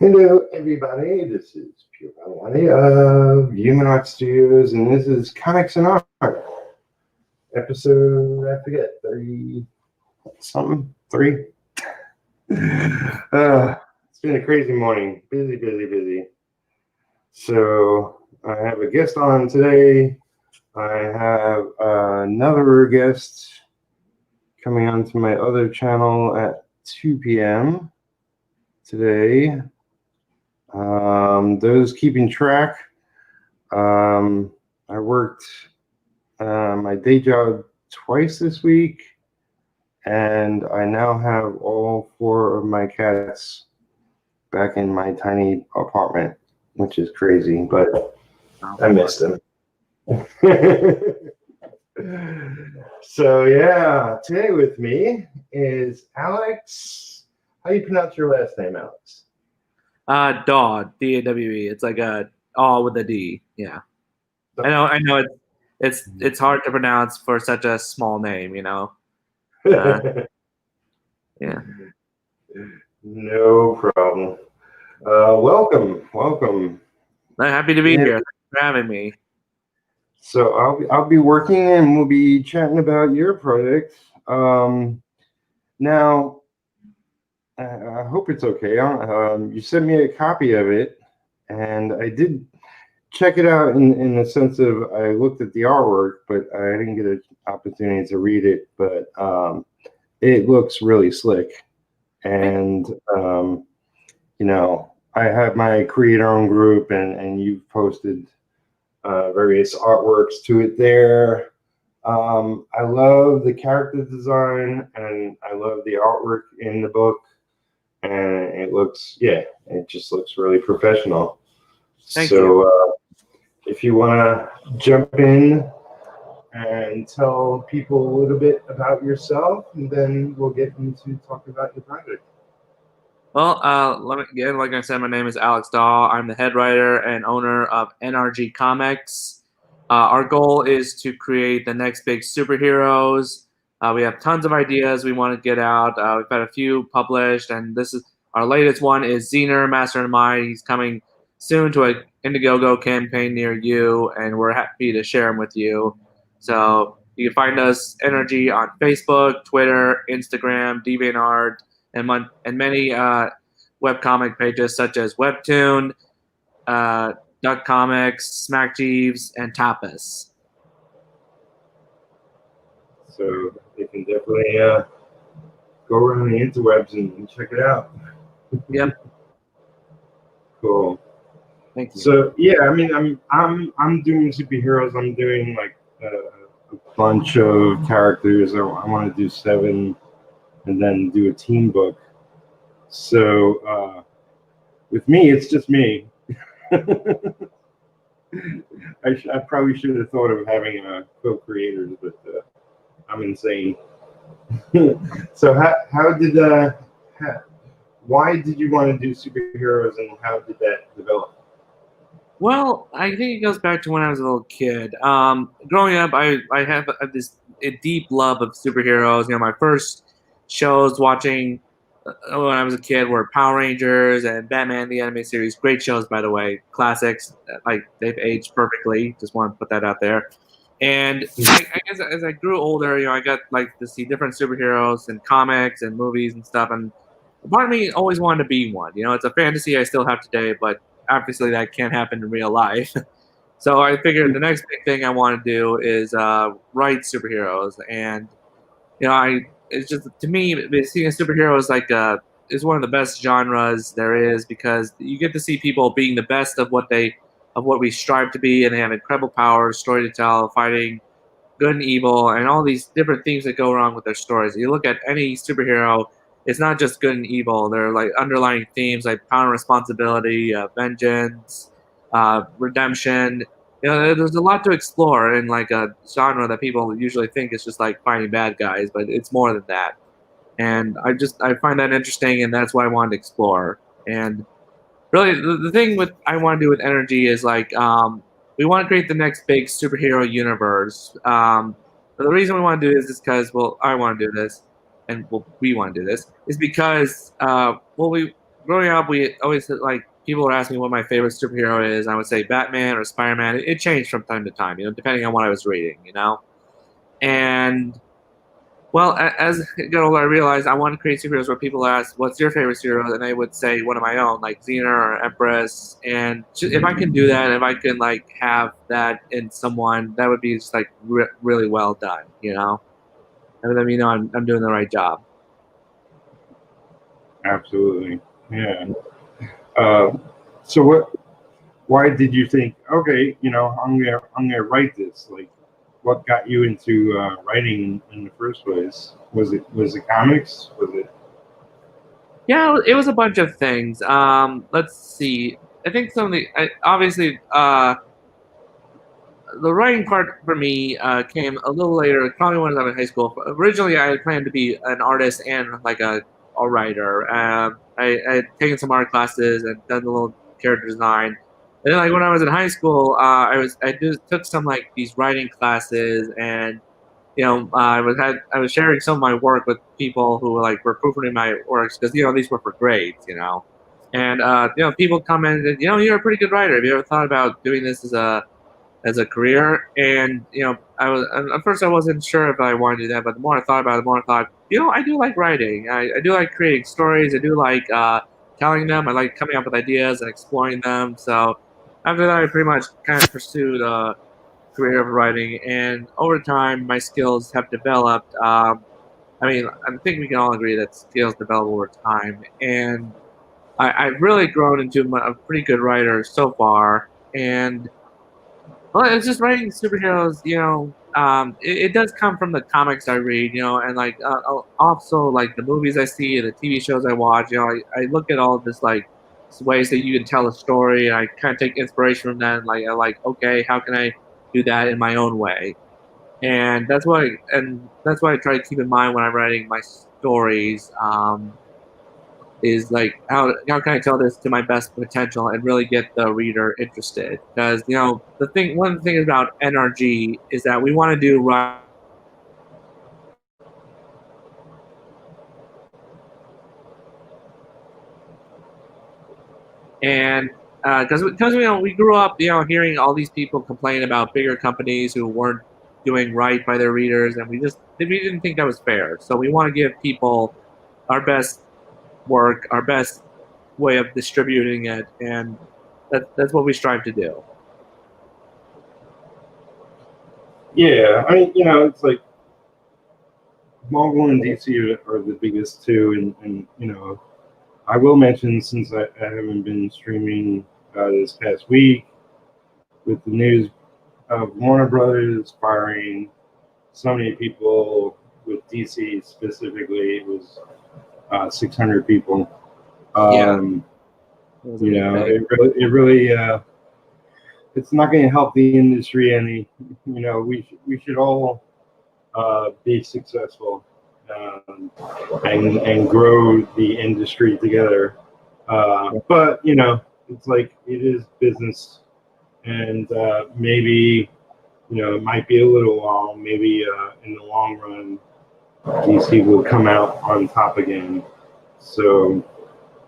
Hello, everybody. This is Pure Palmiotti of Human Art Studios, and this is Comics and Art. Episode, I forget, 30 something? 3? It's been a crazy morning. Busy. So, I have a guest on today. I have another guest coming onto my other channel at 2 p.m. today. Those keeping track, I worked my day job twice this week, and I now have all 4 of my cats back in my tiny apartment, which is crazy, but I missed them. So yeah, today with me is Alex. How do you pronounce your last name, Alex? Dawe, D-A-W-E. It's like a all with a D. Yeah, I know. It's hard to pronounce for such a small name, you know. Yeah. No problem. Welcome. I'm happy to be here. Thanks for having me. So I'll be working, and we'll be chatting about your project. Now, I hope it's okay. You sent me a copy of it, and I did check it out in the sense of I looked at the artwork, but I didn't get an opportunity to read it. But it looks really slick, and I have my create-own group, and you've posted various artworks to it there. I love the character design, and I love the artwork in the book, and it just looks really professional. Thank you. If you want to jump in and tell people a little bit about yourself, and then we'll get into talking about your project. Well, like I said, my name is Alex Dawe. I'm the head writer and owner of NRG Comics. Our goal is to create the next big superheroes. We have tons of ideas we want to get out. We've had a few published, and this is our latest one is Zener, Master of Mind. He's coming soon to a Indiegogo campaign near you, and we're happy to share them with you. So you can find us NRG on Facebook, Twitter, Instagram, DeviantArt, and many webcomic pages such as Webtoon, Duck Comics, Smack Jeeves, and Tapas. So you can definitely go around the interwebs and check it out. Yep. Cool. Thank you. So yeah, I mean, I'm doing superheroes. I'm doing like a bunch of characters. I want to do 7, and then do a team book. So with me, it's just me. I probably should have thought of having co-creators, but I'm insane. So why did you want to do superheroes, and how did that develop? Well, I think it goes back to when I was a little kid. Growing up, I have a deep love of superheroes. My first shows watching when I was a kid were Power Rangers and Batman the Animated Series. Great shows, by the way, classics. Like they've aged perfectly. Just want to put that out there. And I guess as I grew older, I got to see different superheroes and comics and movies and stuff. And part of me always wanted to be one. It's a fantasy I still have today, but obviously that can't happen in real life. So I figured the next big thing I want to do is write superheroes. And it's just, to me, seeing a superhero is one of the best genres there is, because you get to see people being the best of what we strive to be, and they have incredible powers, story to tell, fighting good and evil, and all these different themes that go wrong with their stories. You look at any superhero, it's not just good and evil. There are underlying themes like power and responsibility, vengeance, redemption. There's a lot to explore in a genre that people usually think is just fighting bad guys, but it's more than that. And I find that interesting, and that's why I wanted to explore. And really, the thing I want to do with NRG is we want to create the next big superhero universe. But the reason we want to do this is because, well, I want to do this, and well, we want to do this is because, well, we growing up, we always like people would ask me what my favorite superhero is. I would say Batman or Spider Man. It changed from time to time, depending on what I was reading. And well, as I got older, I realized I want to create superheroes where people ask, "What's your favorite superhero?" And I would say one of my own, like Zener or Empress. And if I can do that, if I can like have that in someone, that would be just like really well done. And then I'm doing the right job. Absolutely. Yeah. Uh, so why did you think, okay, I'm gonna write this? Like, what got you into writing in the first place? Was it comics? Was it? Yeah, it was a bunch of things. Let's see. I think obviously, the writing part for me came a little later, probably when I was in high school. Originally, I had planned to be an artist and like a writer. I had taken some art classes and done a little character design. And then, like when I was in high school, I just took some like these writing classes, and I was sharing some of my work with people who were proofreading my works because these were for grades. And people commented, you're a pretty good writer. Have you ever thought about doing this as a career? And at first I wasn't sure if I wanted to do that, but the more I thought about it, the more I thought, I do like writing. I do like creating stories. I do like telling them. I like coming up with ideas and exploring them. So after that, I pretty much kind of pursued a career of writing, and over time, my skills have developed. I think we can all agree that skills develop over time, and I've really grown into a pretty good writer so far. And well, it's just writing superheroes. It does come from the comics I read. And like also like the movies I see and the TV shows I watch. I look at all this like ways that you can tell a story, and I kind of take inspiration from that. And like I like, okay, how can I do that in my own way? And that's why I try to keep in mind when I'm writing my stories. Is like how can I tell this to my best potential and really get the reader interested? Because one of the things about NRG is that we want to do right. And because we grew up hearing all these people complain about bigger companies who weren't doing right by their readers, and we didn't think that was fair. So we want to give people our best work, our best way of distributing it, and that's what we strive to do. Yeah, I mean, it's like Marvel and DC are the biggest two, and I will mention, since I haven't been streaming this past week, with the news of Warner Brothers firing so many people, with DC specifically, it was 600 people. Yeah, It really it's not going to help the industry any. We should all be successful, and grow the industry together. But it's like it is business, and maybe it might be a little while. Maybe in the long run, DC will come out on top again. So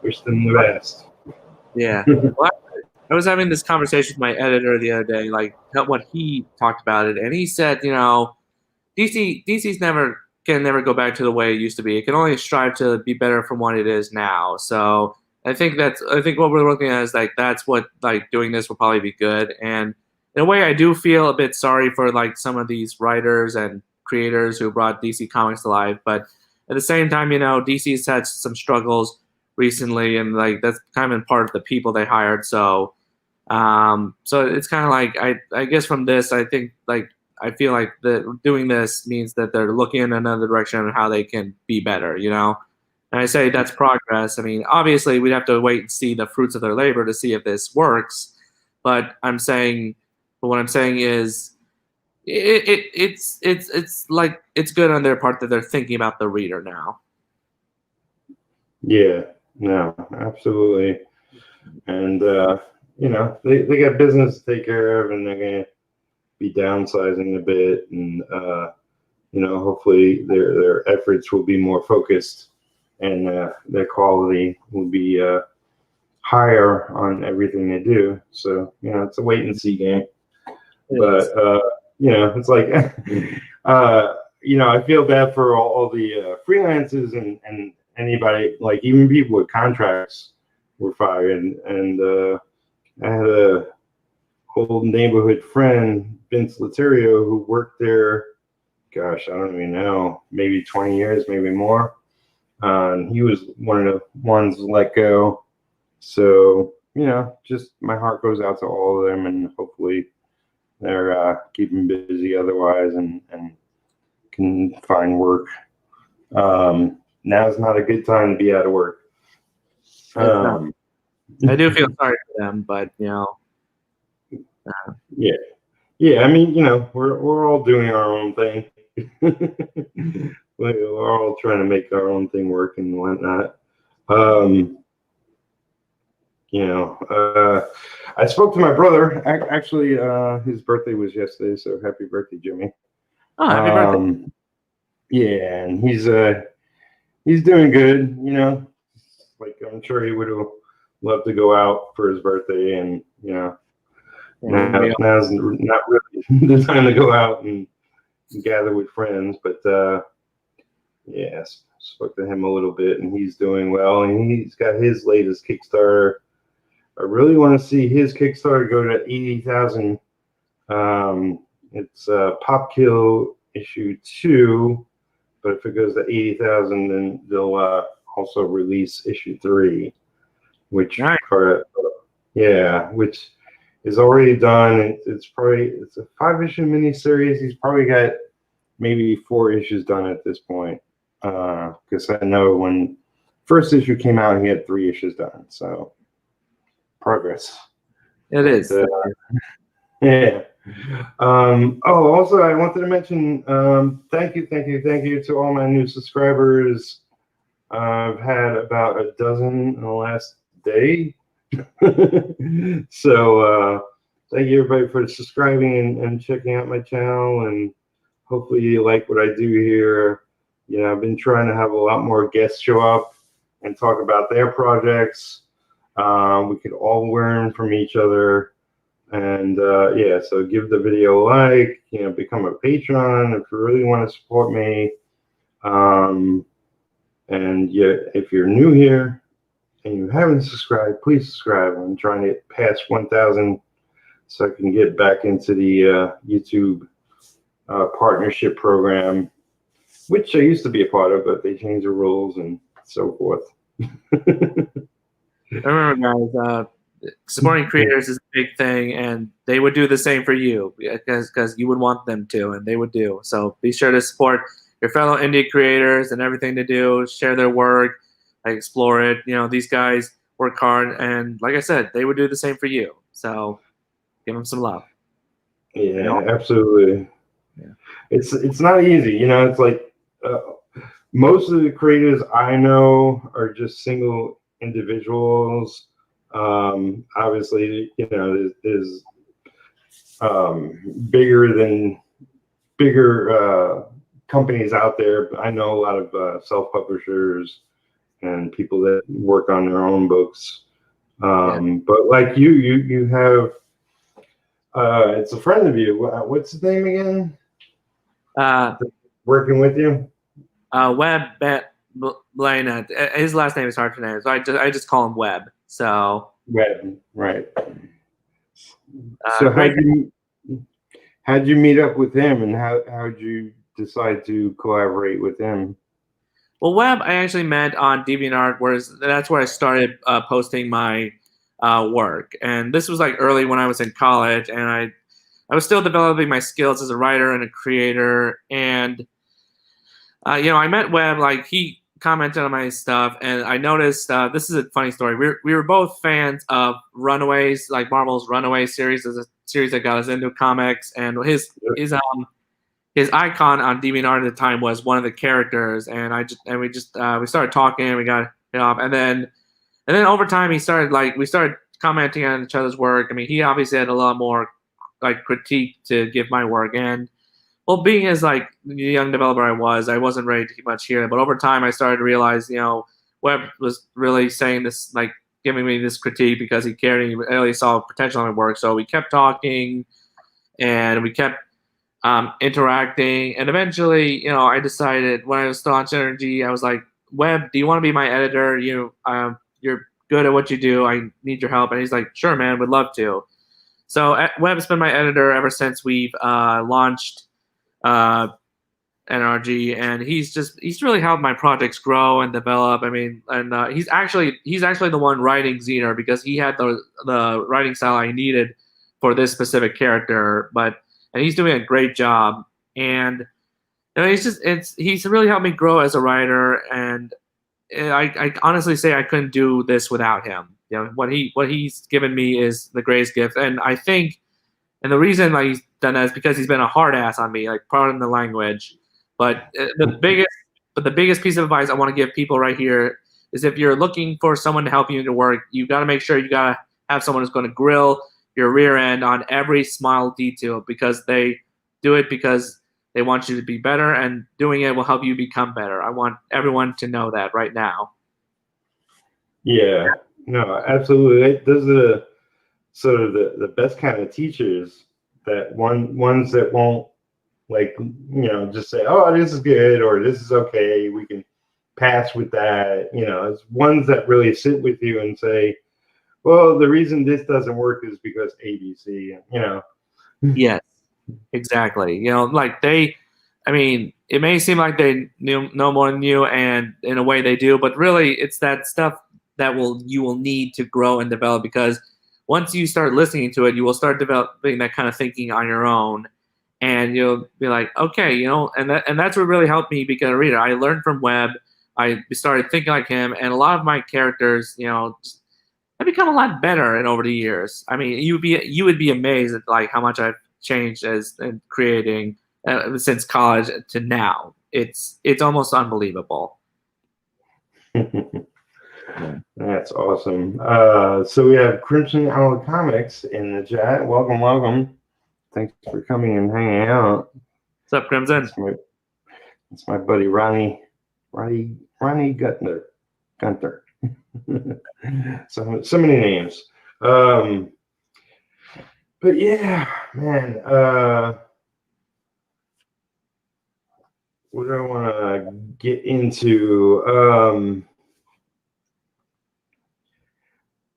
wish them the best. Yeah. Well, I was having this conversation with my editor the other day, like what he talked about it, and he said, DC's can never go back to the way it used to be. It can only strive to be better from what it is now. So I think what we're looking at is like that's what like doing this will probably be good. And in a way, I do feel a bit sorry for like some of these writers and creators who brought DC Comics to life, but at the same time, DC's had some struggles recently, and like that's kind of in part of the people they hired. So it's kind of like I guess from this, I think like I feel like that doing this means that they're looking in another direction on how they can be better. And I say that's progress. I mean, obviously we'd have to wait and see the fruits of their labor to see if this works. But what I'm saying is, it's like it's good on their part that they're thinking about the reader now. Yeah, no, absolutely. And they got business to take care of, and they're gonna be downsizing a bit, and hopefully their efforts will be more focused and their quality will be higher on everything they do. So, it's a wait and see game. But it's like, I feel bad for all the freelancers and anybody, like even people with contracts were fired. And I had a old neighborhood friend, Vince Laterio, who worked there, gosh, I don't even know, maybe 20 years, maybe more. And he was one of the ones let go. So, just my heart goes out to all of them, and hopefully they're keeping busy otherwise and can find work. Now's not a good time to be out of work. I do feel sorry for them, but yeah. I mean, we're all doing our own thing. We're all trying to make our own thing work and whatnot. I spoke to my brother. Actually, his birthday was yesterday, so happy birthday, Jimmy. Oh, happy birthday! Yeah, and he's doing good. Like I'm sure he would have loved to go out for his birthday, and now's not really the time to go out and gather with friends. But spoke to him a little bit, and he's doing well, and he's got his latest Kickstarter. I really want to see his Kickstarter go to 80,000. It's Pop Kill issue 2, but if it goes to 80,000, then they'll also release issue 3, which which is already done. It's a 5-issue miniseries. He's probably got maybe 4 issues done at this point. Because I know when first issue came out, he had 3 issues done. So progress. It is. Yeah. Also, I wanted to mention thank you to all my new subscribers. I've had about a dozen in the last day. So thank you everybody for subscribing and checking out my channel, and hopefully you like what I do here. I've been trying to have a lot more guests show up and talk about their projects. We could all learn from each other. And so give the video a like, become a patron if you really want to support me. And if you're new here and you haven't subscribed, please subscribe. I'm trying to get past 1,000 so I can get back into the YouTube partnership program, which I used to be a part of, but they changed the rules and so forth. Remember, guys, supporting creators is a big thing, and they would do the same for you because you would want them to, and they would do. So be sure to support your fellow indie creators and everything they do. Share their work, explore it. These guys work hard, and like I said, they would do the same for you. So give them some love. Yeah, absolutely. Yeah. It's not easy. It's like most of the creators I know are just single individuals. Obviously, there's bigger companies out there. I know a lot of self-publishers and people that work on their own books. But like you have, it's a friend of you. What's his name again? Working with you? Webb Blaine. His last name is hard to name, so I just call him Webb. So Webb, right? So how'd you meet up with him, and how'd you decide to collaborate with him? Well, Webb I actually met on DeviantArt, that's where I started posting my work, and this was like early when I was in college, and I was still developing my skills as a writer and a creator, and I met Webb. Like he commented on my stuff, and I noticed this is a funny story. We were both fans of Runaways, like Marvel's Runaway series, is a series that got us into comics, and his icon on DeviantArt at the time was one of the characters, and we started talking, and we got it off, and then over time we started commenting on each other's work. I mean, he obviously had a lot more like critique to give my work, and well, being as like the young developer I wasn't ready to much hear it. But over time, I started to realize, Webb was really saying this, like giving me this critique because he cared and he really saw potential in my work. So we kept talking and we kept interacting. And eventually, I decided when I was still on Energy, I was like, Webb, do you want to be my editor? You're good at what you do. I need your help. And he's like, sure, man, would love to. So Webb's been my editor ever since we've launched NRG, and he's really helped my projects grow and develop. I mean, and he's actually the one writing Zener because he had the writing style I needed for this specific character. And he's doing a great job, and he's really helped me grow as a writer, and I honestly say I couldn't do this without him. What he's given me is the greatest gift, and I think, and the reason like he's done that is because he's been a hard ass on me, like pardon the language. But the biggest piece of advice I want to give people right here is if you're looking for someone to help you in your work, you got to make sure you got to have someone who's going to grill your rear end on every small detail because they do it because they want you to be better, and doing it will help you become better. I want everyone to know that right now. Yeah, no, absolutely. Those are sort of the best kind of teachers, that ones that won't just say, oh, this is good or this is okay, we can pass with that. It's ones that really sit with you and say, well, the reason this doesn't work is because ABC. Yes, exactly. It may seem like they know more than you, and in a way they do, but really it's that stuff that you will need to grow and develop, because once you start listening to it, you will start developing that kind of thinking on your own, and you'll be like, okay, and that's what really helped me become a reader. I learned from Webb. I started thinking like him, and a lot of my characters, have become a lot better and over the years. I mean, you would be amazed at like how much I've changed in creating since college to now. It's almost unbelievable. That's awesome. So we have Crimson Owl Comics in the chat. Welcome. Thanks for coming and hanging out. What's up, Crimson? It's my buddy Ronnie Gunther. so many names. But yeah, man. What do I want to get into?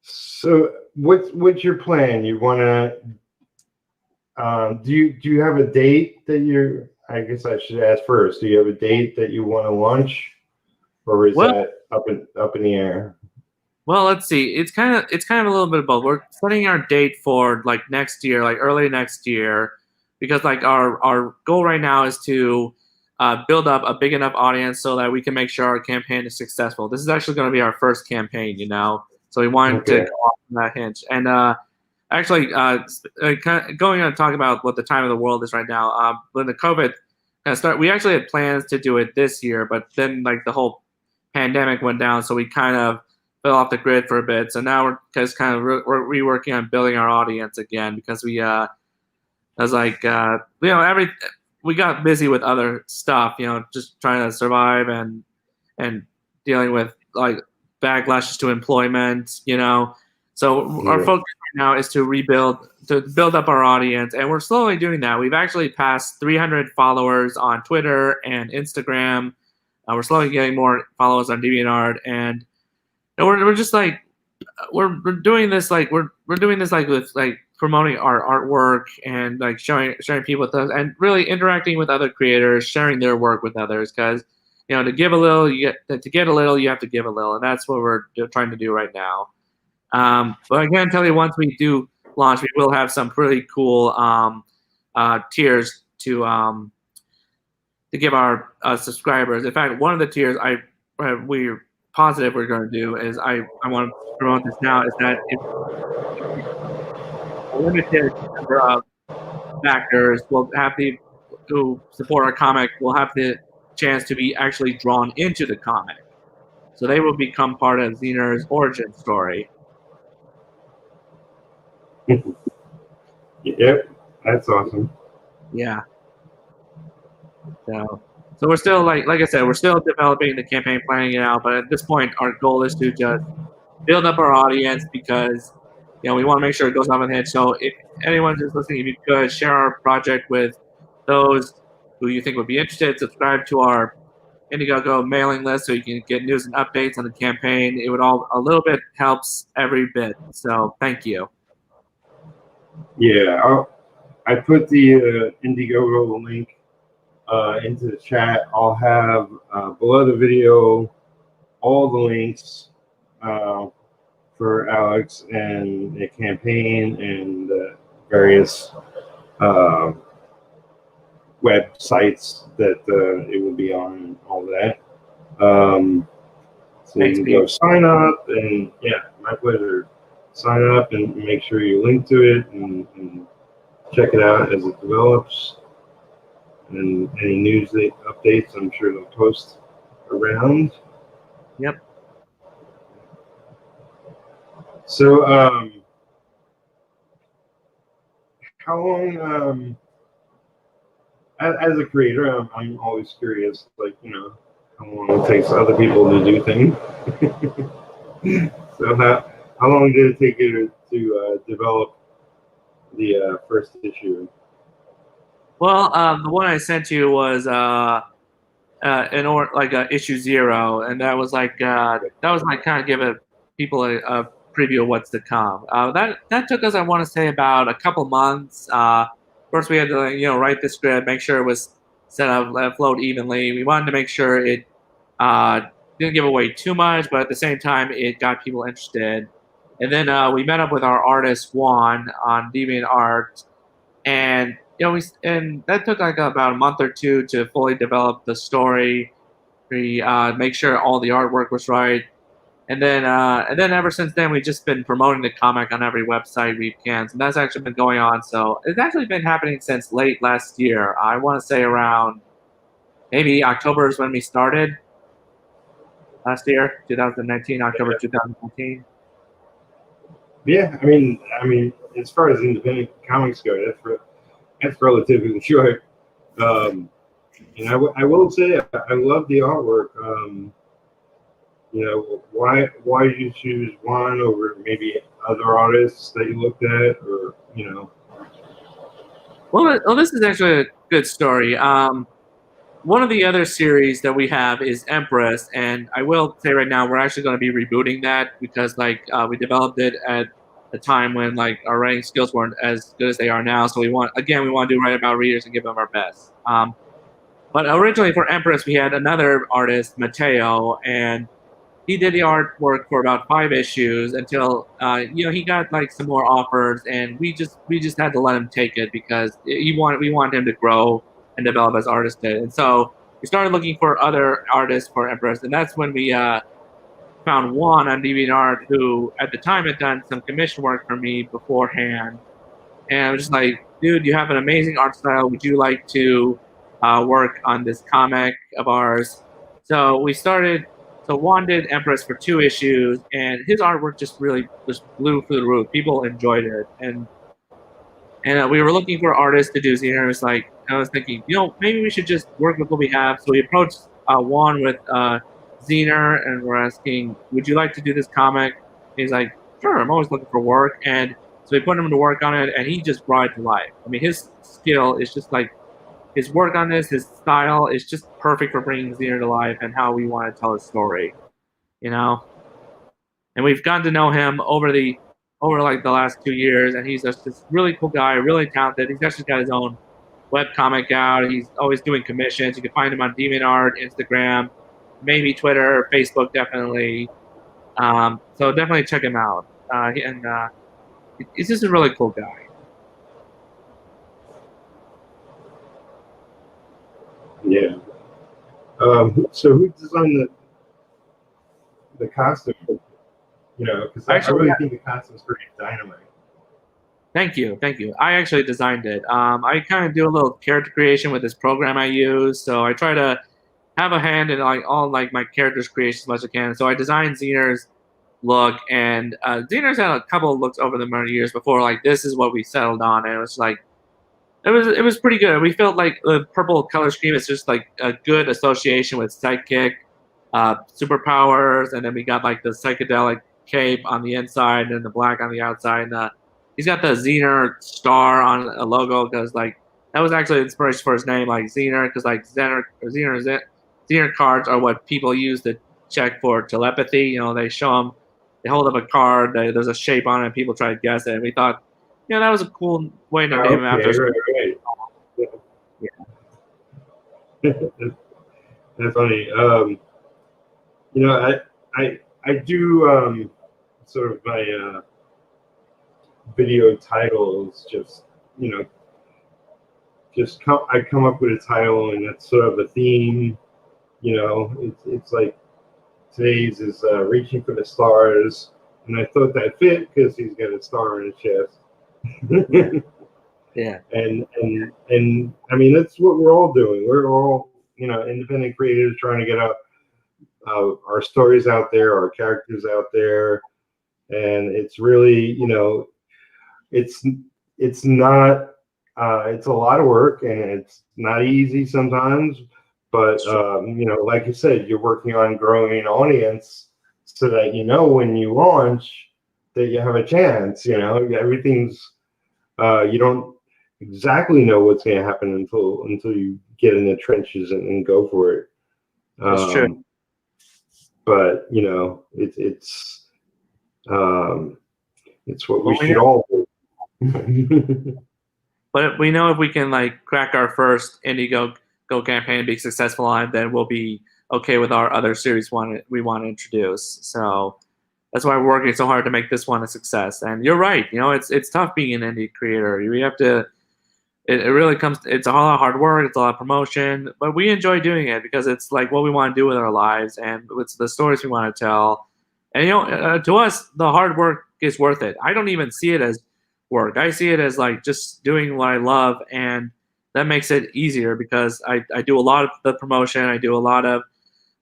So what's your plan? You want to? Do you have a date that you're? I guess I should ask first. Do you have a date that you want to launch, or is that up in the air? Well, let's see. It's kind of a little bit of both. We're setting our date for like next year, like early next year, because like our goal right now is to build up a big enough audience so that we can make sure our campaign is successful. This is actually going to be our first campaign, so we wanted to go off on that hinge. And actually, going on to talk about what the time of the world is right now. When the COVID started, we actually had plans to do it this year, but then like the whole pandemic went down, so we kind of fell off the grid for a bit. So now we're reworking on building our audience again, because we we got busy with other stuff, just trying to survive and dealing with like backlashes to employment, So our focus right now is to build up our audience, and we're slowly doing that. We've actually passed 300 followers on Twitter and Instagram. We're slowly getting more followers on DeviantArt, and we're just like we're doing this like we're doing this like with like promoting our artwork and like sharing people with us, and really interacting with other creators, sharing their work with others, because to give a little, you get a little, you have to give a little, and that's what we're trying to do right now. But I can tell you, once we do launch, we will have some pretty cool tiers to give our subscribers. In fact, one of the tiers we're positive we're going to do is I want to promote this now, is that if a limited number of backers will have to support our comic, will have the chance to be actually drawn into the comic, so they will become part of Zener's origin story. Yep, that's awesome. Yeah. So we're still like I said, we're still developing the campaign, planning it out. But at this point, our goal is to just build up our audience because we want to make sure it goes off and hit. So if anyone is listening, if you could share our project with those who you think would be interested, subscribe to our Indiegogo mailing list so you can get news and updates on the campaign. It would all a little bit helps every bit. So thank you. Yeah, I put the Indiegogo link into the chat. I'll have below the video all the links for Alex and the campaign and various websites that it will be on and all that. So Thanks, you can Pete. go sign up, and yeah, my pleasure. Sign up and make sure you link to it and check it out as it develops. And any news updates, I'm sure they'll post around. Yep. So, how long, as a creator, I'm always curious, like, how long it takes other people to do things. So, how long did it take you to develop the first issue? Well, the one I sent you was issue 0, and that was like kind of giving people a preview of what's to come. That took us, I want to say, about a couple months. First, we had to write the script, make sure it was set up, flowed evenly. We wanted to make sure it didn't give away too much, but at the same time, it got people interested. And then we met up with our artist Juan on DeviantArt, and and that took like about a month or two to fully develop the story. We make sure all the artwork was right, and then ever since then we've just been promoting the comic on every website we can, and that's actually been going on. So it's actually been happening since late last year. I want to say around maybe October is when we started last year, 2019, October 2019. Yeah, I mean, as far as independent comics go, that's relatively short. And I will say I love the artwork. Why did you choose one over maybe other artists that you looked at, or Well, this is actually a good story. One of the other series that we have is Empress, and I will say right now we're actually going to be rebooting that because we developed it at a time when our writing skills weren't as good as they are now. So we want to do right about readers and give them our best. But originally for Empress we had another artist, Mateo, and he did the artwork for about 5 issues until he got some more offers, and we just had to let him take it because we want him to grow and develop as artist did. And so we started looking for other artists for Empress, and that's when we found Juan on DeviantArt, who at the time had done some commission work for me beforehand. And I was just like, dude, you have an amazing art style. Would you like to work on this comic of ours? So we started. So Juan did Empress for 2 issues, and his artwork just really just blew through the roof. People enjoyed it, and we were looking for artists to do Zener. I was thinking, maybe we should just work with what we have. So we approached Juan with Zener, and we're asking, would you like to do this comic? He's like, sure, I'm always looking for work. And so we put him to work on it, and he just brought it to life. I mean, his skill is just his work on this, his style is just perfect for bringing Zener to life and how we want to tell his story, And we've gotten to know him over the last 2 years, and he's just this really cool guy, really talented. He's actually got his own web comic out. He's always doing commissions. You can find him on DeviantArt, Instagram, maybe Twitter, Facebook, definitely. So definitely check him out. He's just a really cool guy. yeah. So who designed the costume? Because I really think the costume's pretty dynamite. Thank you. I actually designed it. I kind of do a little character creation with this program I use, so I try to have a hand in all my characters' creation as much as I can. So I designed Zener's look, and Zener's had a couple of looks over the many years before. This is what we settled on, and it was it was pretty good. We felt like the purple color scheme is just like a good association with sidekick, superpowers, and then we got like the psychedelic cape on the inside and the black on the outside. And he's got the Zener star on a logo because like that was actually the inspiration for his name, like Zener, because like Zener cards are what people use to check for telepathy. You know, they hold up a card, there's a shape on it, and people try to guess it. And we thought, that was a cool way to name him after. Okay, right. Yeah. That's funny. I do sort of my video titles. Just I come up with a title, and that's sort of a theme. It's like today's is reaching for the stars, and I thought that fit because he's got a star in his chest. Yeah. And I mean, that's what we're all doing. We're all independent creators trying to get our stories out there, our characters out there, and it's really it's not it's a lot of work, and it's not easy sometimes. But like you said, you're working on growing an audience so that when you launch that you have a chance. Everything's you don't exactly know what's going to happen until you get in the trenches and go for it. That's true. But it's what we should all do. But we know if we can like crack our first Indiegogo campaign and be successful on it, then we'll be okay with our other series we want to introduce. So that's why we're working so hard to make this one a success. And you're right, it's tough being an indie creator. You have to. It really comes. It's a lot of hard work. It's a lot of promotion, but we enjoy doing it because it's like what we want to do with our lives, and it's the stories we want to tell. And to us, the hard work is worth it. I don't even see it as work. I see it as like just doing what I love, and that makes it easier because I do a lot of the promotion. I do a lot of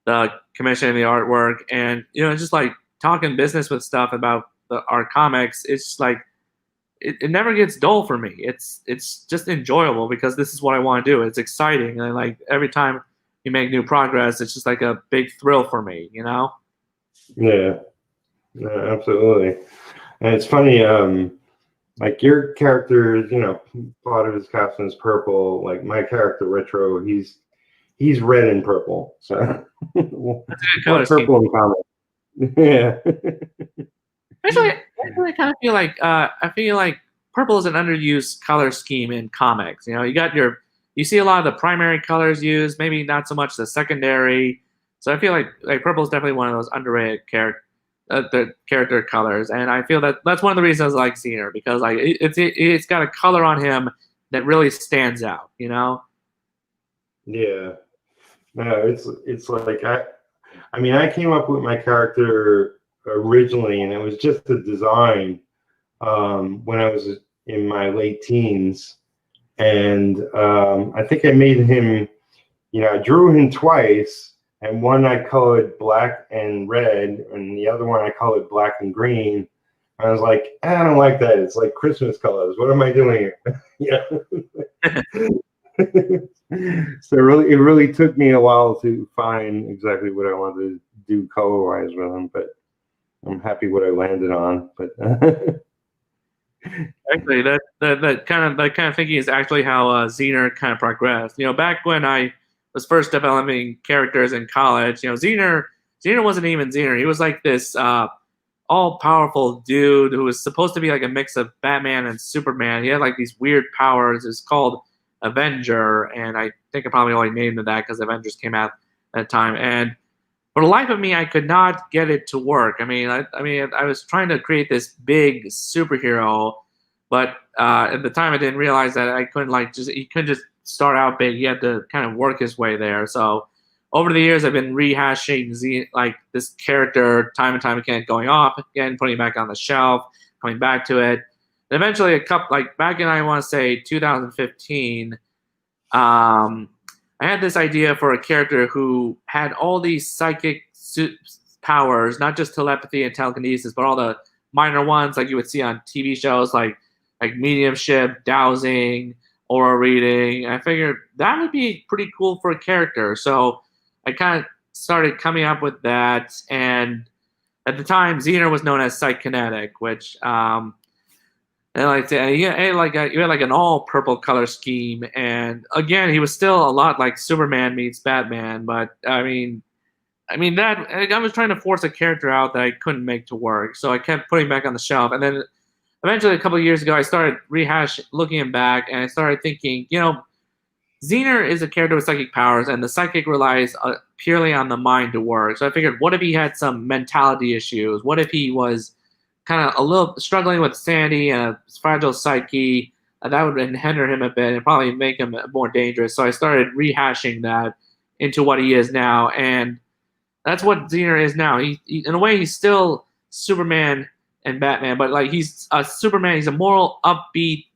the commissioning, the artwork, and just like talking business with stuff about our comics. It's just like. It never gets dull for me. It's just enjoyable because this is what I want to do. It's exciting, and like every time you make new progress, it's just like a big thrill for me. Yeah, absolutely. And it's funny, like your character, part of his costume is purple. Like my character, Retro, he's red and purple. So that's a good color purple in comic. Yeah. Actually, I kind of feel like purple is an underused color scheme in comics. You see a lot of the primary colors used, maybe not so much the secondary. So I feel like purple is definitely one of those underrated the character colors, and I feel that that's one of the reasons I like Zener because like it's got a color on him that really stands out. Yeah. No, it's like I mean I came up with my character originally, and it was just a design when I was in my late teens, and I think I made him, I drew him twice, and one I colored black and red, and the other one I colored black and green. I was like, I don't like that. It's like Christmas colors. What am I doing here? So it really took me a while to find exactly what I wanted to do color-wise with him, but I'm happy what I landed on, but actually, that kind of thinking is actually how Zener kind of progressed. Back when I was first developing characters in college, Zener wasn't even Zener. He was like this all-powerful dude who was supposed to be like a mix of Batman and Superman. He had like these weird powers. It's called Avenger, and I think I probably only named it that because Avengers came out at that time. And for the life of me, I could not get it to work. I mean, I was trying to create this big superhero, but at the time I didn't realize that I couldn't he couldn't just start out big. He had to kind of work his way there. So over the years, I've been rehashing this character time and time again, going off again, putting it back on the shelf, coming back to it. And eventually, back in I want to say 2015. I had this idea for a character who had all these psychic powers, not just telepathy and telekinesis, but all the minor ones like you would see on TV shows like mediumship, dowsing, aura reading. I figured that would be pretty cool for a character. So I kind of started coming up with that. And at the time, Zener was known as Psychokinetic, which and like he had like an all purple color scheme. And again, he was still a lot like Superman meets Batman. But I mean that I was trying to force a character out that I couldn't make to work. So I kept putting back on the shelf. And then eventually, a couple of years ago, I started looking back, and I started thinking, Zener is a character with psychic powers, and the psychic relies purely on the mind to work. So I figured, what if he had some mentality issues? What if he was kind of a little struggling with sanity and a fragile psyche? That would hinder him a bit and probably make him more dangerous. So I started rehashing that into what he is now, and that's what Zener is now. He in a way, he's still Superman and Batman, but like he's a Superman. He's a moral, upbeat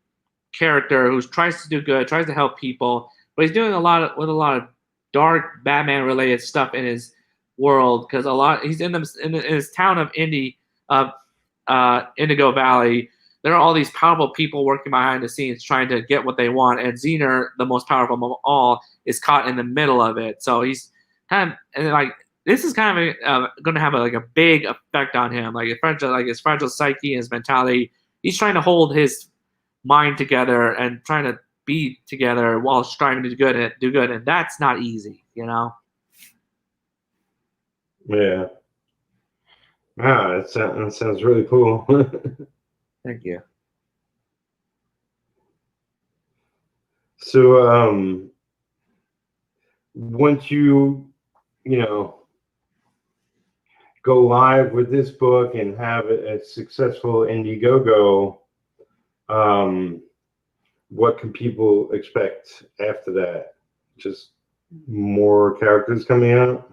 character who tries to do good, tries to help people, but he's doing a lot of dark Batman related stuff in his world because he's in his town of Indigo Valley. There are all these powerful people working behind the scenes trying to get what they want, and Zener, the most powerful of all, is caught in the middle of it. So he's kind of and like this is kind of going to have a big effect on him, like his fragile psyche and his mentality. He's trying to hold his mind together and trying to be together while striving to do good, and that's not easy, Yeah. That sounds really cool. Thank you. So, once you go live with this book and have a successful Indiegogo, what can people expect after that? Just more characters coming out?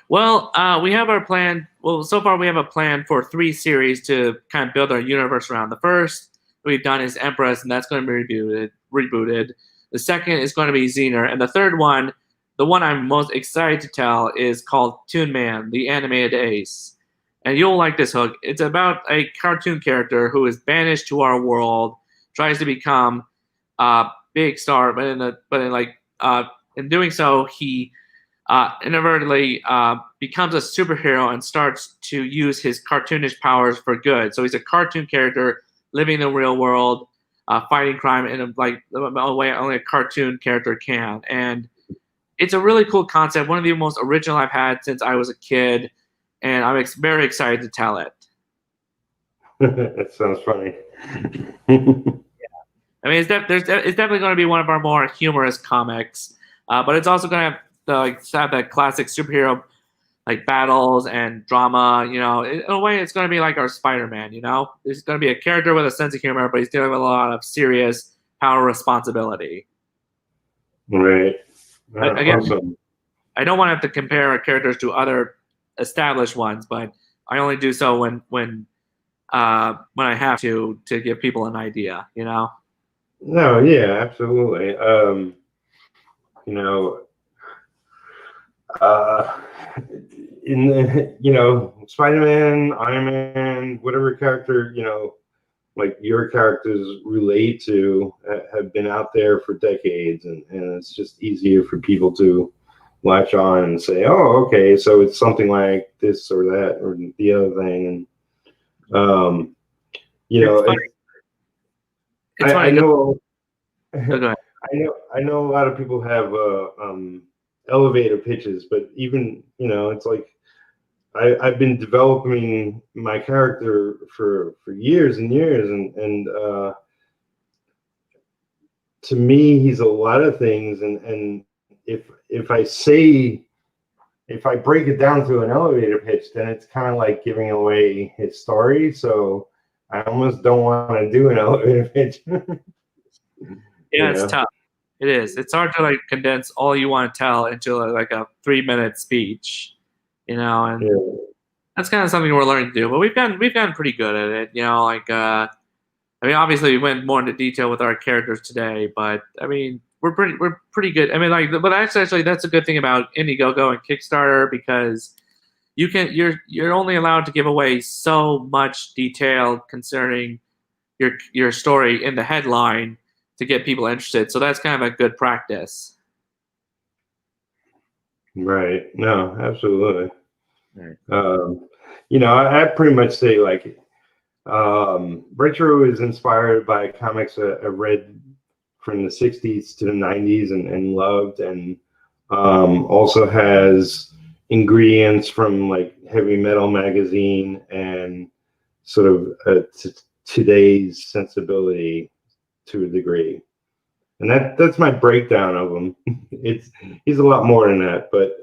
Well, we have our plan. Well, so far we have a plan for 3 series to kind of build our universe around. The first we've done is Empress, and that's going to be rebooted. The second is going to be Zener, and the third one, the one I'm most excited to tell, is called Toon Man, the animated ace. And you'll like this, Hook. It's about a cartoon character who is banished to our world, tries to become a big star, but in doing so, he inadvertently becomes a superhero and starts to use his cartoonish powers for good. So he's a cartoon character living in the real world, fighting crime in a way only a cartoon character can. And it's a really cool concept, one of the most original I've had since I was a kid, and I'm very excited to tell it. That sounds funny. I mean, it's definitely going to be one of our more humorous comics, but it's also going to have that classic superhero battles and drama. In a way, it's going to be like our Spider-Man. There's going to be a character with a sense of humor, but he's dealing with a lot of serious power responsibility. Right. Again, awesome. I don't want to have to compare our characters to other established ones, but I only do so when I have to give people an idea. No, yeah, absolutely. In the Spider-Man, Iron Man, whatever character like your characters relate to, have been out there for decades, and it's just easier for people to latch on and say, oh, okay, so it's something like this or that or the other thing. And I know I know a lot of people have elevator pitches, but even it's like I've been developing my character for years and years, and to me he's a lot of things, and if I break it down to an elevator pitch, then it's kind of like giving away his story. So I almost don't want to do an elevator pitch. Yeah, it's tough. It is. It's hard to condense all you want to tell into a 3-minute speech, and that's kind of something we're learning to do. But we've gotten pretty good at it. Obviously we went more into detail with our characters today, but we're pretty good. But actually that's a good thing about Indiegogo and Kickstarter, because you're only allowed to give away so much detail concerning your story in the headline. to get people interested. So that's kind of a good practice. Right. No, absolutely. Right. I pretty much say like retro is inspired by comics I read from the 60s to the 90s and loved, and also has ingredients from like heavy metal magazine and sort of today's sensibility to a degree. And that's my breakdown of him. He's a lot more than that, but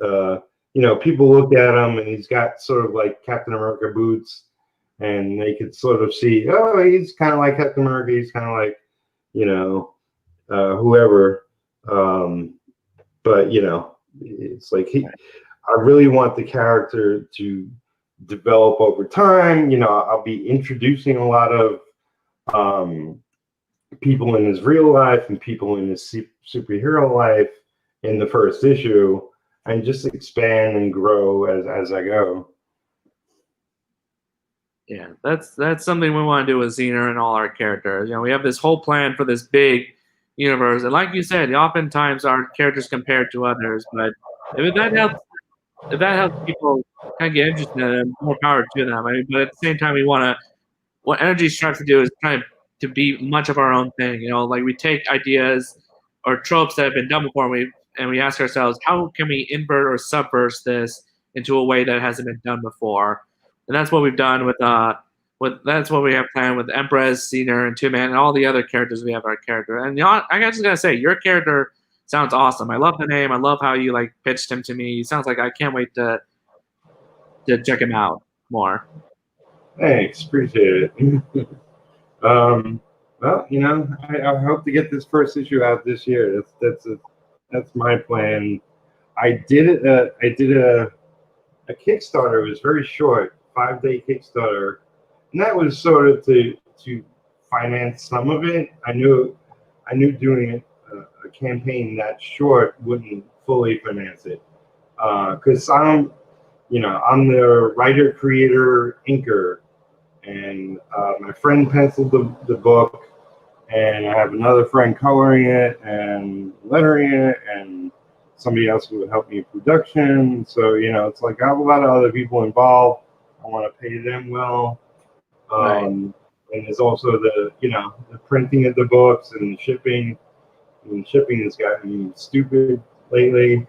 people look at him and he's got sort of like Captain America boots, and they could sort of see, oh, he's kind of like Captain America. He's kind of like, whoever. But it's like I really want the character to develop over time. I'll be introducing a lot of people in his real life and people in his superhero life in the first issue, and just expand and grow as I go. Yeah, that's something we want to do with Zener and all our characters. We have this whole plan for this big universe, and like you said, oftentimes our characters compared to others. But if that helps people kind of get interested in them, more power to them. But at the same time, we want to. What NRG strives to do is try to be much of our own thing. Like we take ideas or tropes that have been done before, and we ask ourselves, how can we invert or subvert this into a way that hasn't been done before? And that's what we've done with that's what we have planned with Empress, Zener, and Two Man, and all the other characters we have our character. And I just gotta say, your character sounds awesome. I love the name. I love how you like pitched him to me. He sounds like I can't wait to check him out more. Thanks, appreciate it. Well, I hope to get this first issue out this year. That's my plan. I did a Kickstarter. It was very short, 5-day Kickstarter, and that was sort of to finance some of it. I knew doing a campaign that short wouldn't fully finance it, because I'm the writer, creator, inker, and my friend penciled the book, and I have another friend coloring it and lettering it, and somebody else who would help me in production. So, it's like I have a lot of other people involved. I want to pay them well. Right. And there's also the printing of the books and the shipping. And shipping has gotten stupid lately.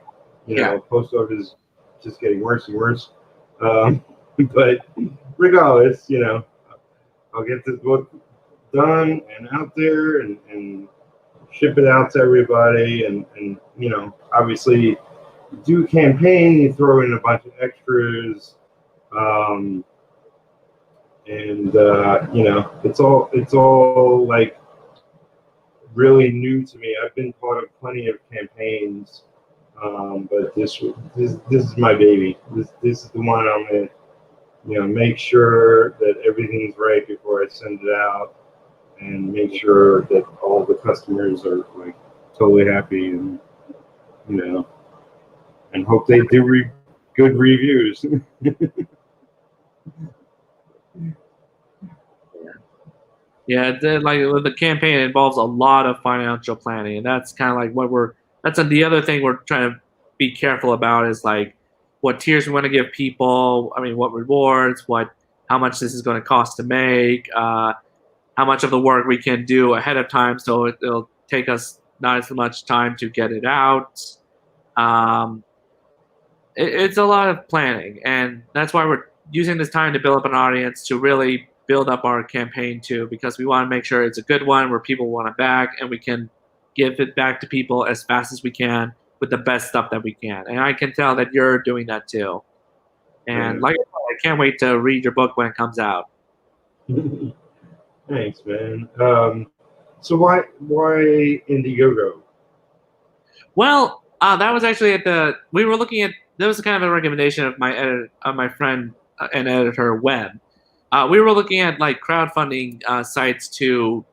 Post office just getting worse and worse. But regardless, I'll get this book done and out there and ship it out to everybody, and obviously do a campaign, you throw in a bunch of extras, and it's all like really new to me. I've been part of plenty of campaigns, but this is my baby. This is the one I'm gonna make sure that everything's right before I send it out, and make sure that all the customers are like totally happy, and and hope they do good reviews. Yeah, like the campaign involves a lot of financial planning, and that's kind of like that's the other thing we're trying to be careful about is like what tiers we want to give people. I mean, what rewards, how much this is going to cost to make, how much of the work we can do ahead of time, so it'll take us not as much time to get it out. It's a lot of planning, and that's why we're using this time to build up an audience, to really build up our campaign too, because we want to make sure it's a good one where people want to back, and we can give it back to people as fast as we can with the best stuff that we can. And I can tell that you're doing that too. And like I can't wait to read your book when it comes out. Thanks, man. So why Indiegogo? Well, that was actually we were looking at. That was kind of a recommendation of my friend and editor Webb. We were looking at like crowdfunding sites to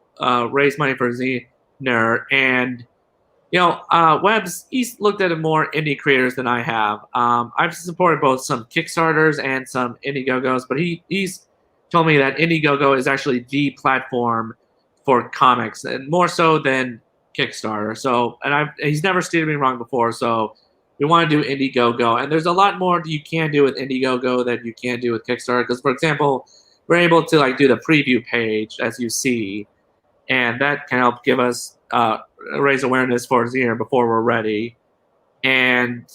raise money for Zener, and he's looked at more indie creators than I have. I've supported both some Kickstarters and some Indiegogos, but he's told me that Indiegogo is actually the platform for comics, and more so than Kickstarter. So, and he's never steered me wrong before. So, we want to do Indiegogo, and there's a lot more you can do with Indiegogo that you can't do with Kickstarter. Because, for example, we're able to like do the preview page as you see, and that can help give us raise awareness for Zener before we're ready. And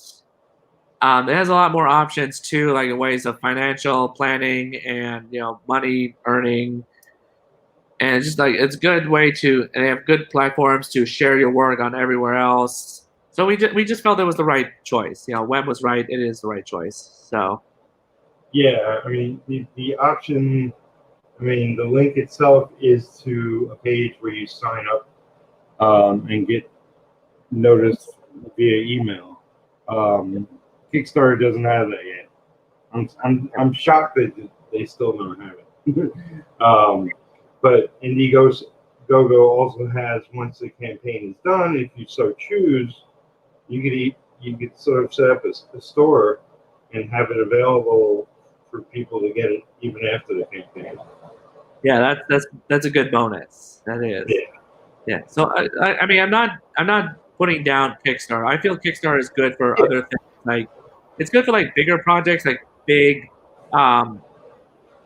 it has a lot more options too, like ways of financial planning and money earning, and it's just like it's a good way to, and they have good platforms to share your work on everywhere else. So we just felt it was the right choice. Web was right; it is the right choice. So Yeah, I mean the option. I mean the link itself is to a page where you sign up and get noticed via email. Kickstarter doesn't have that yet. I'm shocked that they still don't have it. But Indiegogo also has, once the campaign is done, if you so choose, you could sort of set up a store and have it available for people to get it even after the campaign. yeah, that's a good bonus. That is. Yeah. Yeah. So I mean, I'm not putting down Kickstarter. I feel Kickstarter is good for other things. Like it's good for like bigger projects, like big, um,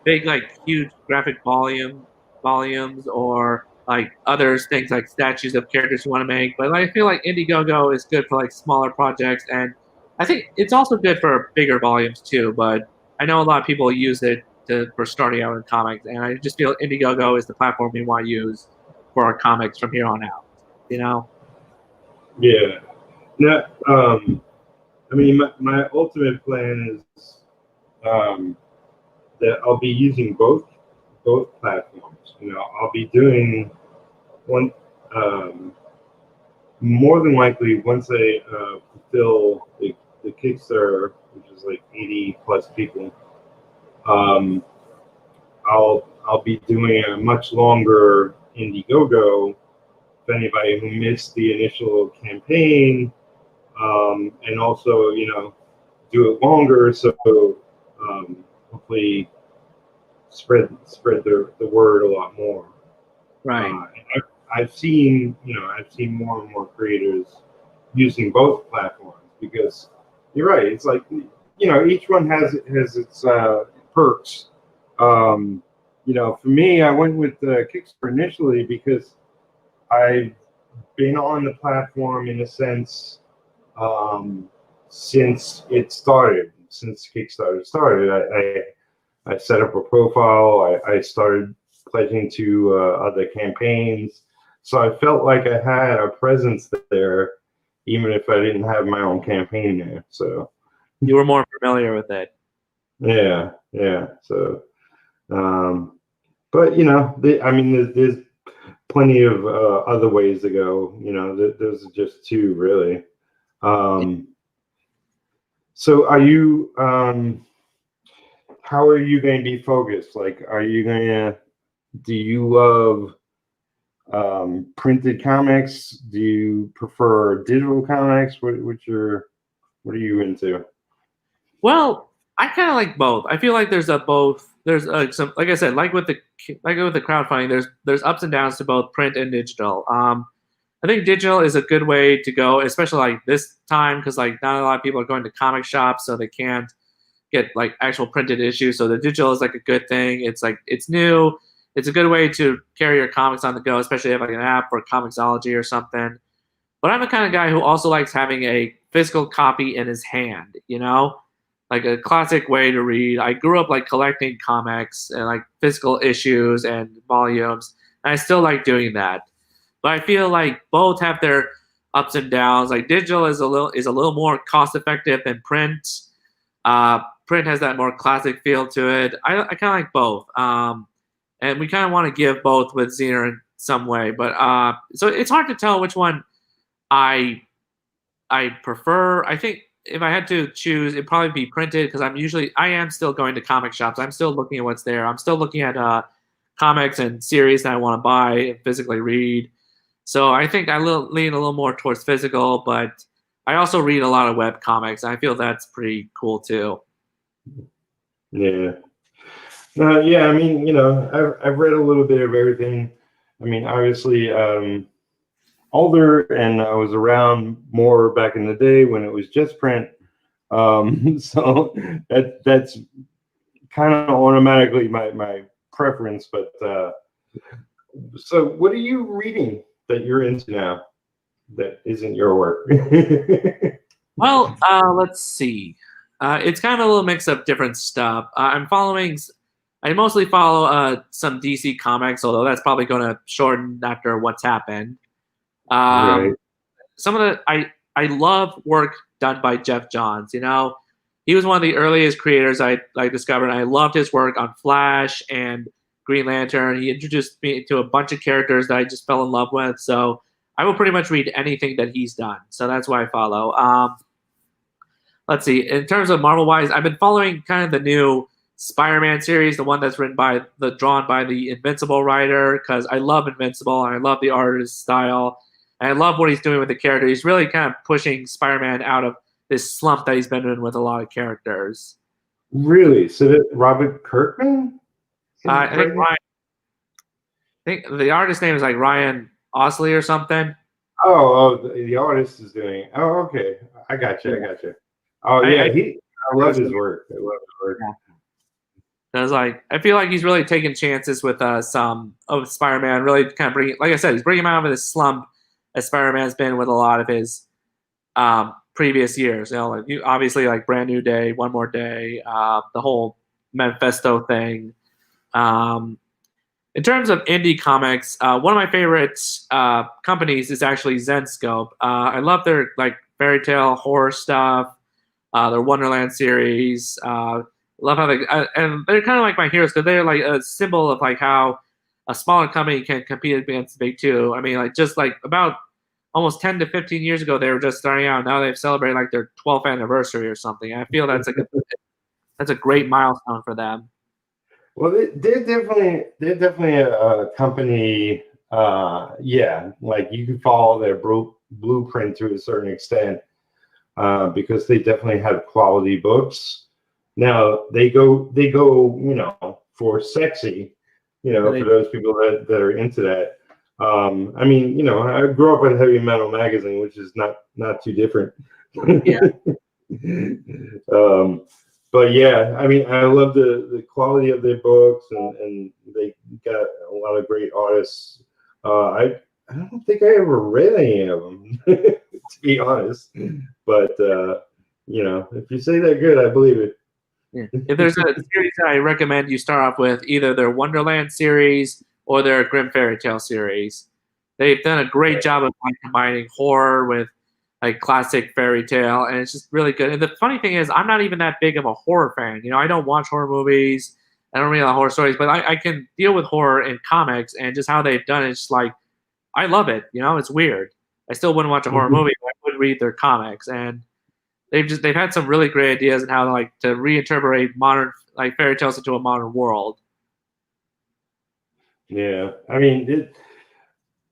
big like huge graphic volumes, or like others things like statues of characters you want to make. But I feel like Indiegogo is good for like smaller projects, and I think it's also good for bigger volumes too. But I know a lot of people use it for starting out in comics, and I just feel Indiegogo is the platform we want to use for our comics from here on out. You know? Yeah. Now, I mean, my ultimate plan is that I'll be using both platforms. I'll be doing one more than likely once I fulfill the Kickstarter, which is like 80 plus people. I'll be doing a much longer Indiegogo. If anybody who missed the initial campaign, and also do it longer, so hopefully spread the word a lot more. Right. I've seen more and more creators using both platforms, because you're right. It's like each one has its perks. For me, I went with Kickstarter initially because I've been on the platform in a sense since it started. Since Kickstarter started, I set up a profile. I started pledging to other campaigns, so I felt like I had a presence there, even if I didn't have my own campaign there. So you were more familiar with it. Yeah. So, but I mean, there's plenty of other ways to go. Those are just two, really. So, are you? How are you going to be focused? Like, are you going to? Do you love printed comics? Do you prefer digital comics? What are you into? Well, I kind of like both. I feel like there's a both. There's some, like I said, like with the crowdfunding. There's ups and downs to both print and digital. I think digital is a good way to go, especially like this time, because like not a lot of people are going to comic shops, so they can't get like actual printed issues. So the digital is like a good thing. It's like it's new. It's a good way to carry your comics on the go, especially if you have like an app for Comixology or something. But I'm the kind of guy who also likes having a physical copy in his hand, like a classic way to read. I grew up like collecting comics and like physical issues and volumes, and I still like doing that. But I feel like both have their ups and downs. Like digital is a little more cost effective than print. Print has that more classic feel to it. I kind of like both, and we kind of want to give both with Zener in some way. But so it's hard to tell which one I prefer. I think if I had to choose, it'd probably be printed, because I am still going to comic shops. I'm still looking at what's there. I'm still looking at comics and series that I want to buy and physically read. So I think I lean a little more towards physical, but I also read a lot of web comics. I feel that's pretty cool too. Yeah. Yeah, I mean, I've read a little bit of everything. I mean, obviously, older, and I was around more back in the day when it was just print. So that's kind of automatically my preference. But so, what are you reading that you're into now that isn't your work? Well, let's see. It's kind of a little mix of different stuff. I mostly follow some DC comics, although that's probably going to shorten after what's happened. Right. Some of I love work done by Jeff Johns. He was one of the earliest creators I discovered. I loved his work on Flash and Green Lantern. He introduced me to a bunch of characters that I just fell in love with. So I will pretty much read anything that he's done. So that's why I follow. Let's see. In terms of Marvel wise, I've been following kind of the new Spider-Man series, the one that's drawn by the Invincible writer, because I love Invincible and I love the artist's style. And I love what he's doing with the character. He's really kind of pushing Spider-Man out of this slump that he's been in with a lot of characters. Really? So that Robert Kirkman? I think the artist's name is like Ryan Osley or something. The artist is doing. Oh, okay. I got you. Oh, yeah. I love his work. I love his work. Because I feel like he's really taking chances with some of Spider-Man. Really kind of bringing, like I said, he's bringing him out of this slump as Spider-Man's been with a lot of his previous years. Obviously like Brand New Day, One More Day, the whole Manifesto thing. In terms of indie comics, one of my favorite companies is actually Zenscope. I love their like fairy tale horror stuff, their Wonderland series. Love how and they're kind of like my heroes because they're like a symbol of like how a smaller company can compete against the big two. I mean, like just like about almost 10 to 15 years ago, they were just starting out. Now they've celebrated like their 12th anniversary or something. I feel that's a great milestone for them. Well, they're definitely a company. Yeah, like you can follow their blueprint to a certain extent because they definitely have quality books. Now they go, for sexy, for those people that are into that. I mean, I grew up on Heavy Metal magazine, which is not too different. Yeah. But yeah, I mean, I love the quality of their books, and they got a lot of great artists. I don't think I ever read any of them, to be honest. But if you say they're good, I believe it. Yeah. If there's a series that I recommend you start off with, either their Wonderland series or their Grimm Fairy Tale series. They've done a great job of combining horror with like classic fairy tale, and it's just really good. And the funny thing is, I'm not even that big of a horror fan. I don't watch horror movies. I don't read a lot of horror stories, but I can deal with horror in comics, and just how they've done it. It's just like I love it. It's weird. I still wouldn't watch a horror movie, but I would read their comics, and they've had some really great ideas on how to reinterpret modern like fairy tales into a modern world. Yeah, I mean,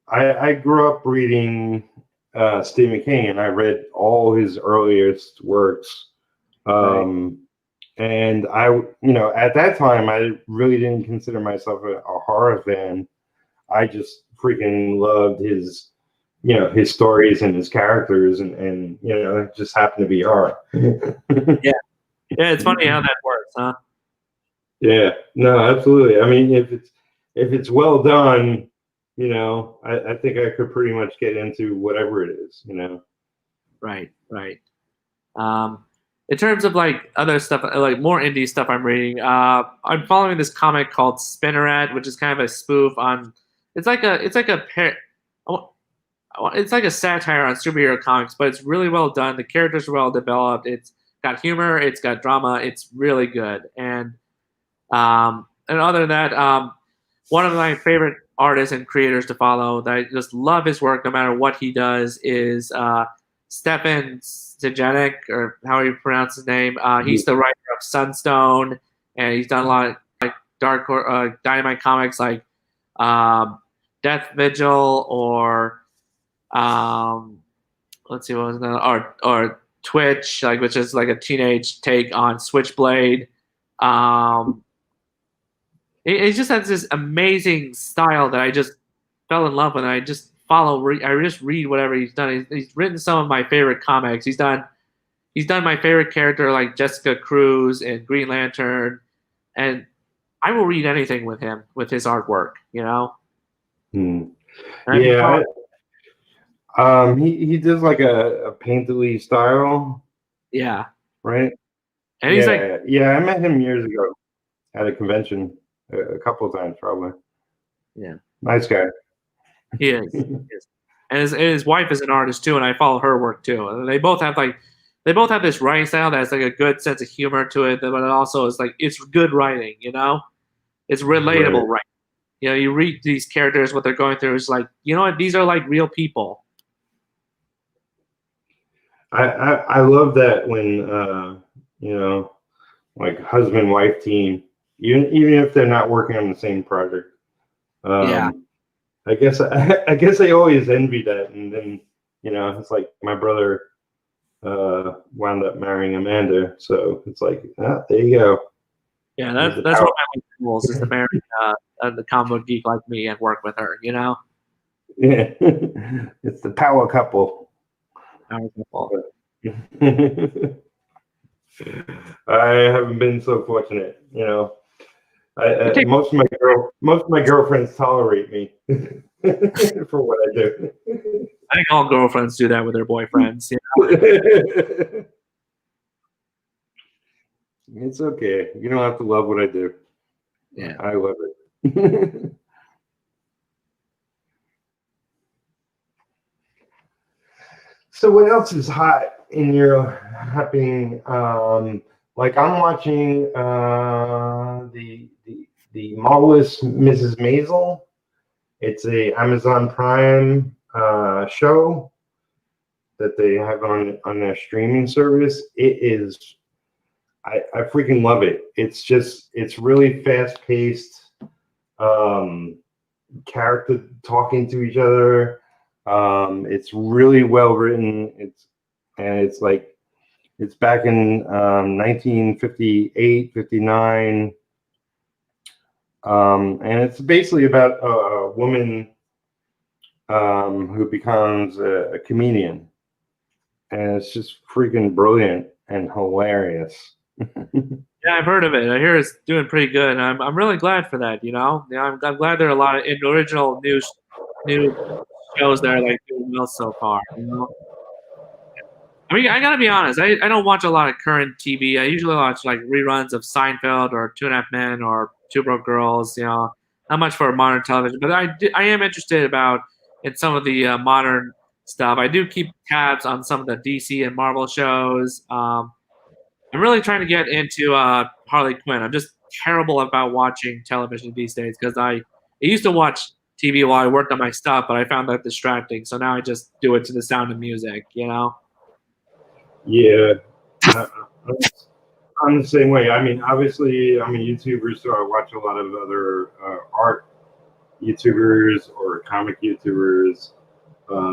I grew up reading Stephen King, and I read all his earliest works. And at that time, I really didn't consider myself a horror fan. I just freaking loved his stories and his characters, and it just happened to be horror. Yeah, it's funny how that works, huh? Yeah, no, absolutely. I mean, if it's well done, I think I could pretty much get into whatever it is, Right. In terms of like other stuff, like more indie stuff I'm reading, I'm following this comic called Spinneret, which is kind of a spoof on. It's like a satire on superhero comics, but it's really well done. The characters are well developed. It's got humor. It's got drama. It's really good. And other than that, one of my favorite artists and creators to follow that I just love his work no matter what he does is Stefan Sejenik, or how you pronounce his name. He's the writer of Sunstone, and he's done a lot of like dark Dynamite comics like Death Vigil, or let's see, what was another, or Twitch, like, which is like a teenage take on Switchblade. He just has this amazing style that fell in love with him. I just I just read whatever he's done. He's written some of my favorite comics. He's done my favorite character like Jessica Cruz and Green Lantern, and I will read anything with him with his artwork. You know. Hmm. And I've been Yeah, following, he does like a painterly style, yeah, right? and he's like, Yeah. I met him years ago at a convention, a couple of times probably. yeah, Nice guy. he is. He is. And his wife is an artist too, and I follow her work too. And they both have this writing style that has like a good sense of humor to it, but it also is like it's good writing. You know, it's relatable Right. writing. You know, you read these characters, what they're going through. It's like, you know what? These are like real people. I love that when you know, like husband wife team, even if they're not working on the same project. Yeah. I guess I always envy that, and then it's like my brother wound up marrying Amanda, so it's like there you go. Yeah, There's the that's power. one of my goals is to marry the comic book geek like me and work with her. You know, Yeah, it's the power couple. I haven't been so fortunate, most of my girlfriends tolerate me for what I do. I think all girlfriends do that with their boyfriends. You know? It's okay. You don't have to love what I do. Yeah. I love it. So what else is hot in your happening? Like I'm watching the Marvelous Mrs. Maisel. It's a Amazon Prime show that they have on their streaming service. It is, I freaking love it. It's really fast paced, character talking to each other. It's really well written. It's back in 1958, 59. And it's basically about a woman who becomes a comedian. And it's just freaking brilliant and hilarious. Yeah, I've heard of it. I hear it's doing pretty good, and I'm really glad for that. You know, I'm glad there are a lot of original new shows that are like doing well so far. You know, I mean, I gotta be honest. I don't watch a lot of current TV. I usually watch like reruns of Seinfeld or Two and a Half Men or Two Broke Girls. You know, not much for modern television, but I am interested about in some of the modern stuff. I do keep tabs on some of the DC and Marvel shows. I'm really trying to get into Harley Quinn. I'm just terrible about watching television these days because I used to watch TV while I worked on my stuff, but I found that distracting. So now I just do it to the sound of music. You know. Yeah, I'm the same way. I mean, obviously, I'm a YouTuber, so I watch a lot of other art YouTubers or comic YouTubers.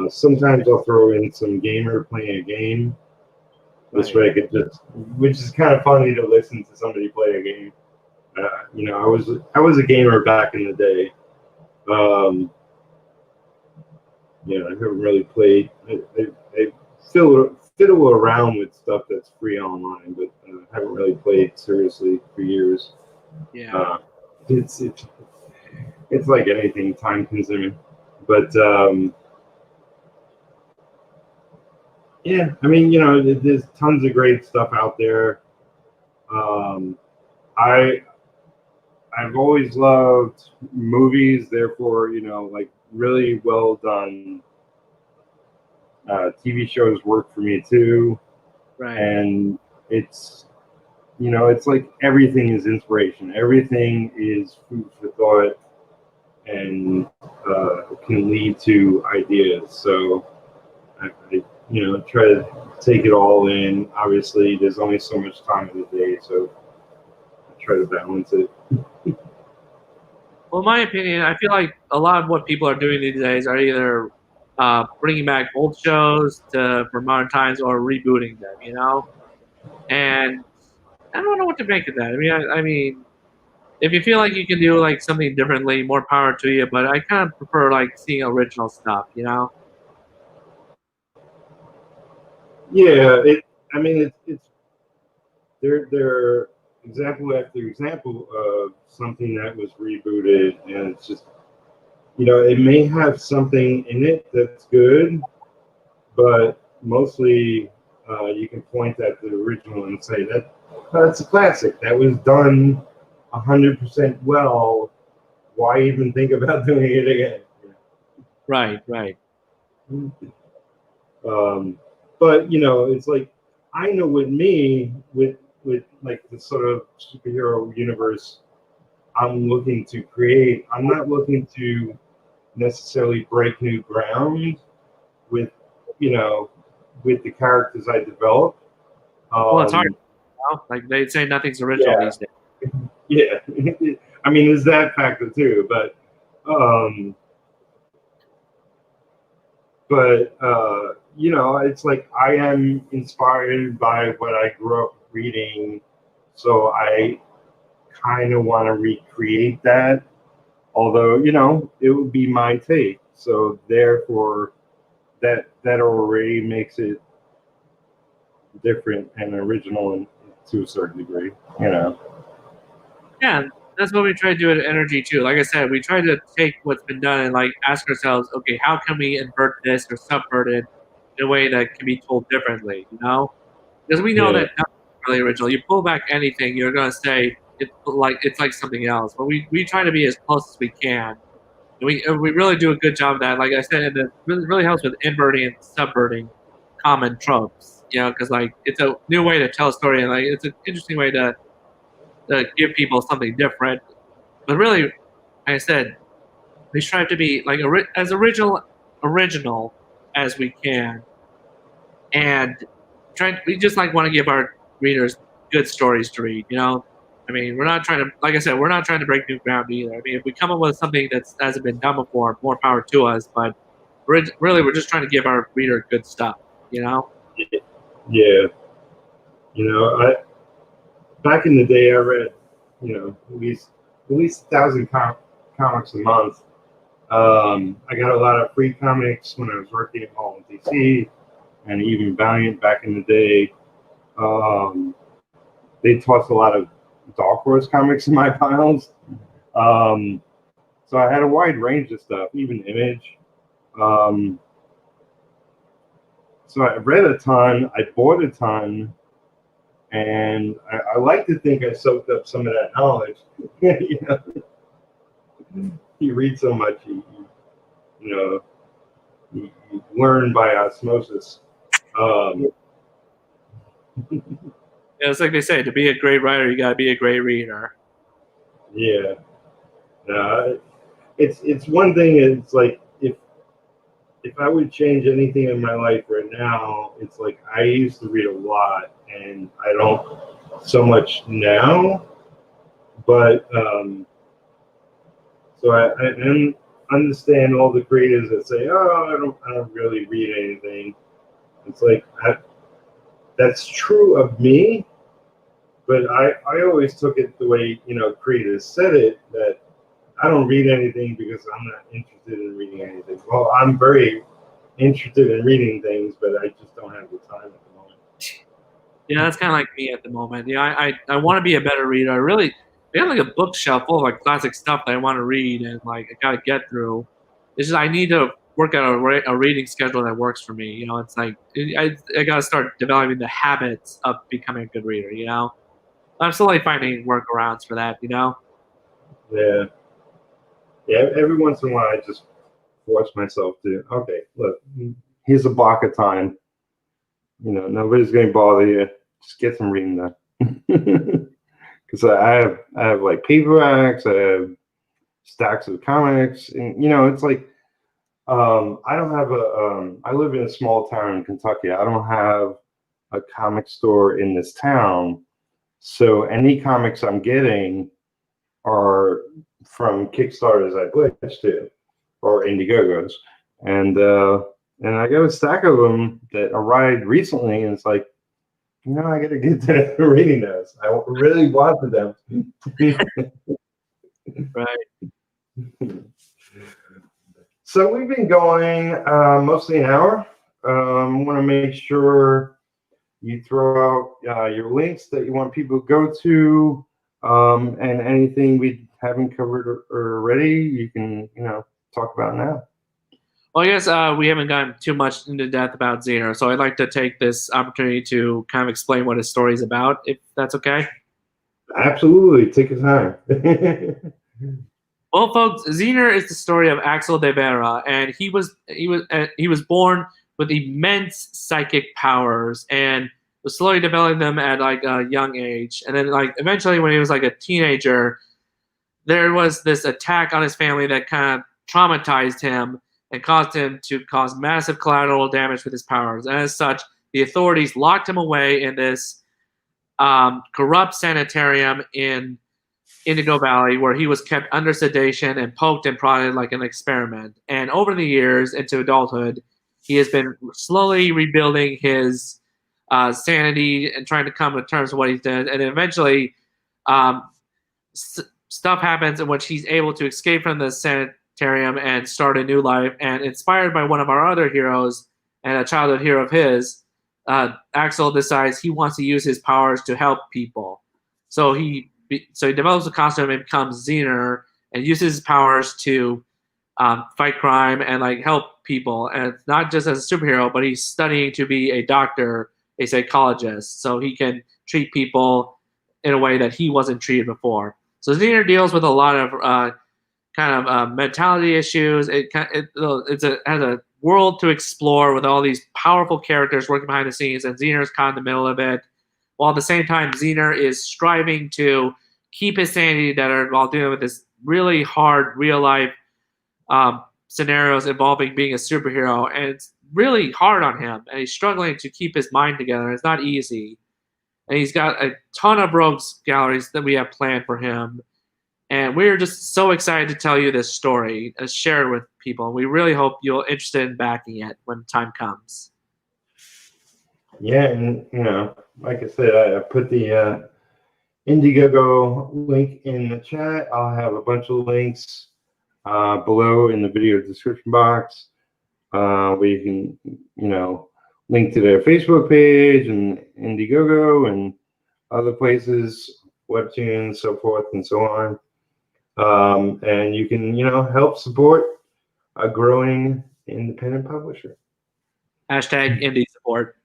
Sometimes I'll throw in some gamer playing a game. This way I could which is kind of funny to listen to somebody play a game. I was a gamer back in the day. I haven't really played. I fiddle around with stuff that's free online, but haven't really played seriously for years. Yeah. It's like anything, time consuming. But yeah, I mean, there's tons of great stuff out there. Um, I I've always loved movies, therefore, like really well done TV shows work for me too. Right. And it's it's like everything is inspiration. Everything is food for thought and can lead to ideas. So I try to take it all in. Obviously, there's only so much time in the day, so I try to balance it. Well, in my opinion, I feel like a lot of what people are doing these days are either bringing back old shows for modern times or rebooting them. You know, and I don't know what to make of that. I mean, if you feel like you can do like something differently, more power to you. But I kind of prefer like seeing original stuff, you know? Yeah, I mean, it's they're example after example of something that was rebooted, and it's just it may have something in it that's good, but mostly you can point at the original and say that's a classic. That was done 100% well. Why even think about doing it again? Right, right. Um, but it's like I know with me, with like the sort of superhero universe I'm looking to create, I'm not looking to necessarily break new ground with with the characters I develop. Well, it's hard. Um, You know? Like they say, nothing's original yeah, these days. yeah. I mean, there's that factor too, um, but it's like I am inspired by what I grew up reading, so I kind of want to recreate that. Although it would be my take, so therefore that already makes it different and original to a certain degree. Yeah, that's what we try to do at NRG too. Like I said, we try to take what's been done and like ask ourselves, okay, how can we invert this or subvert it in a way that can be told differently? You know, because we know Yeah, that nothing's really original. You pull back anything, you're gonna say it's like something else. But we try to be as close as we can. And we really do a good job of that. Like I said, and it really helps with inverting and subverting common tropes. You know, because like it's a new way to tell a story, and like it's an interesting way to give people something different. But really, like I said, we strive to be like as original as we can, and we just like want to give our readers good stories to read. You know, I mean, we're not trying to, like I said, we're not trying to break new ground either. I mean, if we come up with something that hasn't been done before, more power to us. But we're just trying to give our reader good stuff. You know. yeah. I back in the day I read at least 1,000 comics a month. I got a lot of free comics when I was working at home in DC, and even Valiant back in the day. Um, they tossed a lot of Dark Horse comics in my piles. Um, so I had a wide range of stuff, even Image. Um, so I read a ton, I bought a ton, and I like to think I soaked up some of that knowledge. You read so much, you know, you learn by osmosis. Um, Yeah, it's like they say, to be a great writer, you got to be a great reader. yeah, it's one thing. It's like if I would change anything in my life right now, it's like I used to read a lot, and I don't so much now. But so I understand all the creators that say, "Oh, I don't really read anything." It's like that's true of me, but I always took it the way creators said it, that I don't read anything because I'm not interested in reading anything. Well, I'm very interested in reading things, but I just don't have the time at the moment. Yeah, that's kind of like me at the moment. Yeah, I want to be a better reader. I got like a bookshelf full of like classic stuff that I want to read and like I gotta get through. It's just I need to work out a reading schedule that works for me. You know, it's like I gotta start developing the habits of becoming a good reader. You know, I'm slowly finding workarounds for that. You know. Yeah, yeah. Every once in a while, I just force myself to. Okay, look, here's a block of time. Nobody's going to bother you. Just get some reading done. Because I have like paperbacks, I have stacks of comics, and it's like I don't have I live in a small town in Kentucky. I don't have a comic store in this town, so any comics I'm getting are from Kickstarters I pledged to or Indiegogos, and and I got a stack of them that arrived recently, and it's like, I got to get to reading those. I really wanted them. Right. So we've been going mostly an hour. Want to make sure you throw out your links that you want people to go to, and anything we haven't covered already, you can talk about now. Well, I guess we haven't gotten too much into depth about Zener, so I'd like to take this opportunity to kind of explain what his story is about, if that's okay. Absolutely, take your time. Well, folks, Zener is the story of Alex Dawe, and he was born with immense psychic powers and was slowly developing them at like a young age. And then like eventually when he was like a teenager, there was this attack on his family that kind of traumatized him and caused him to cause massive collateral damage with his powers. And as such, the authorities locked him away in this corrupt sanitarium in Indigo Valley, where he was kept under sedation and poked and prodded like an experiment. And over the years into adulthood, he has been slowly rebuilding his sanity and trying to come to terms with what he did. And then eventually, stuff happens in which he's able to escape from the sanitarium and start a new life. And inspired by one of our other heroes and a childhood hero of his, Axel decides he wants to use his powers to help people. So he develops a costume and becomes Zener and uses his powers to fight crime and like help people. And it's not just as a superhero, but he's studying to be a doctor, a psychologist, so he can treat people in a way that he wasn't treated before. So Zener deals with a lot of kind of mentality issues. It has a world to explore with all these powerful characters working behind the scenes, and Zener's kind of in the middle of it. While at the same time, Zener is striving to keep his sanity together while dealing with this really hard real-life scenarios involving being a superhero. And it's really hard on him, and he's struggling to keep his mind together. It's not easy. And he's got a ton of rogues galleries that we have planned for him. And we're just so excited to tell you this story and share it with people. We really hope you're interested in backing it when the time comes. Yeah, and like I said, I put the Indiegogo link in the chat. I'll have a bunch of links below in the video description box where you can, link to their Facebook page and Indiegogo and other places, Webtoons, so forth and so on. And you can, help support a growing independent publisher. Hashtag indie support.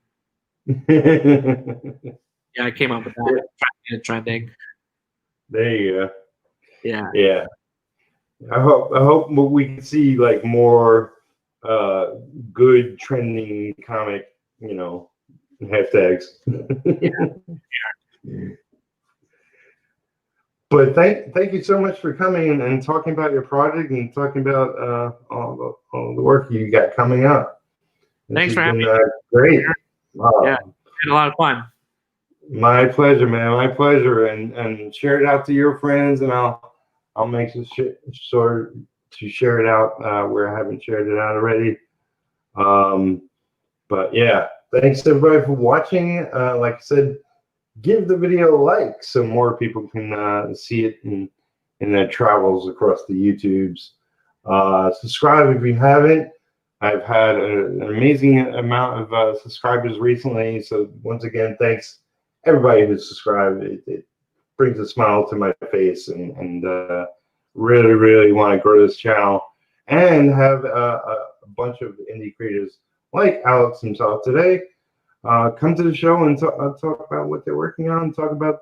Yeah, I came up with that. Yeah. Trending. There you go. Yeah. Yeah. I hope we can see like more good trending comic, hashtags. Yeah. But thank you so much for coming and talking about your project and talking about all the work you got coming up. Thanks for having me. Great. Wow. Yeah, had a lot of fun. My pleasure, man. My pleasure. And share it out to your friends, and I'll make sure to share it out where I haven't shared it out already. But yeah, thanks everybody for watching. Like I said, give the video a like so more people can see it in their travels across the YouTubes. Subscribe if you haven't. I've had an amazing amount of subscribers recently. So once again, thanks everybody who's subscribed. It brings a smile to my face, and really, really want to grow this channel and have a bunch of indie creators like Alex himself today come to the show and talk about what they're working on, talk about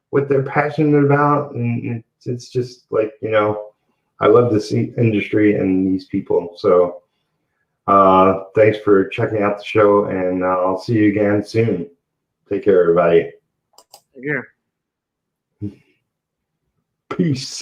what they're passionate about. And it's just like, I love this industry and these people. So thanks for checking out the show, and I'll see you again soon. Take care, everybody. Take care. Peace.